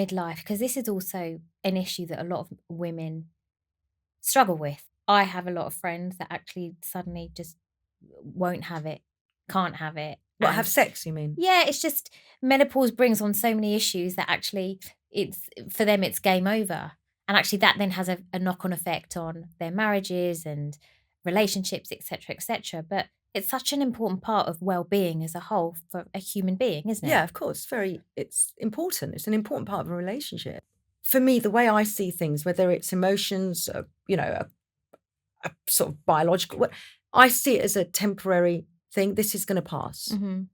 midlife, because this is also an issue that a lot of women struggle with. I have a lot of friends that actually suddenly just won't have it, can't have it. What, and- have sex, you mean? Yeah, it's just menopause brings on so many issues that actually for them it's game over. And actually that then has a knock-on effect on their marriages and relationships, etc., etc. But it's such an important part of well-being as a whole for a human being, isn't it? Yeah, of course. It's important. It's an important part of a relationship. For me, the way I see things, whether it's emotions, a sort of biological, I see it as a temporary thing. This is going to pass. Mm-hmm.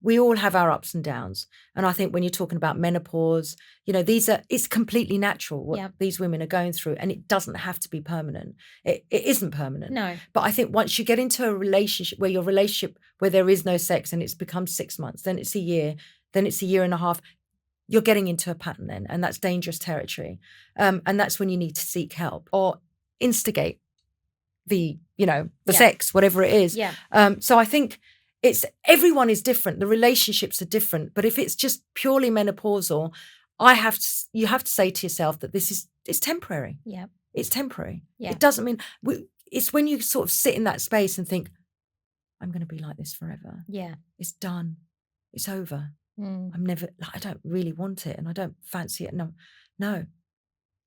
We all have our ups and downs. And I think when you're talking about menopause, it's completely natural what these women are going through, and it doesn't have to be permanent. It isn't permanent. No. But I think once you get into a relationship where there is no sex and it's become 6 months, then it's a year, then it's a year and a half, you're getting into a pattern then, and that's dangerous territory. And that's when you need to seek help or instigate the sex, whatever it is. Yeah. So I think everyone is different. The relationships are different. But if it's just purely menopausal, you have to say to yourself that it's temporary. Yeah. It's temporary. Yeah. It doesn't mean it's when you sort of sit in that space and think, I'm going to be like this forever. Yeah. It's done. It's over. Mm. I don't really want it and I don't fancy it. No.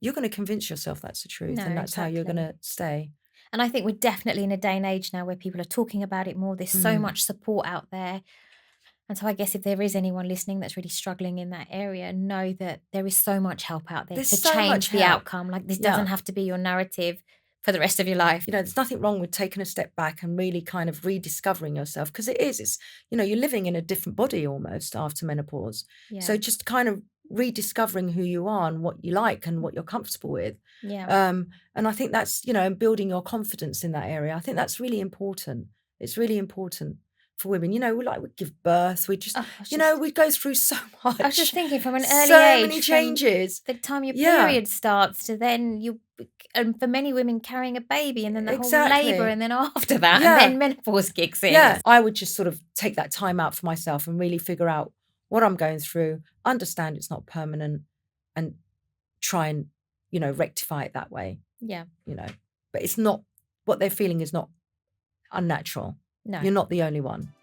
You're going to convince yourself that's the truth, and that's how you're going to stay. And I think we're definitely in a day and age now where people are talking about it more. There's so much support out there. And so I guess if there is anyone listening that's really struggling in that area, know that there is so much help out there to change the outcome. Like, this doesn't have to be your narrative for the rest of your life. There's nothing wrong with taking a step back and really kind of rediscovering yourself, because it's you're living in a different body almost after menopause. Yeah. So just kind of rediscovering who you are and what you like and what you're comfortable with. Yeah. And I think that's, and building your confidence in that area. I think that's really important. It's really important for women. We give birth. We just, we go through so much. I was just thinking, from an early age. So many changes. The time your period starts to then and for many women carrying a baby, and then the whole labour, and then after that, and then menopause kicks in. Yeah, I would just sort of take that time out for myself and really figure out what I'm going through, understand it's not permanent, and try and, rectify it that way. Yeah. But it's not, what they're feeling is not unnatural. No. You're not the only one.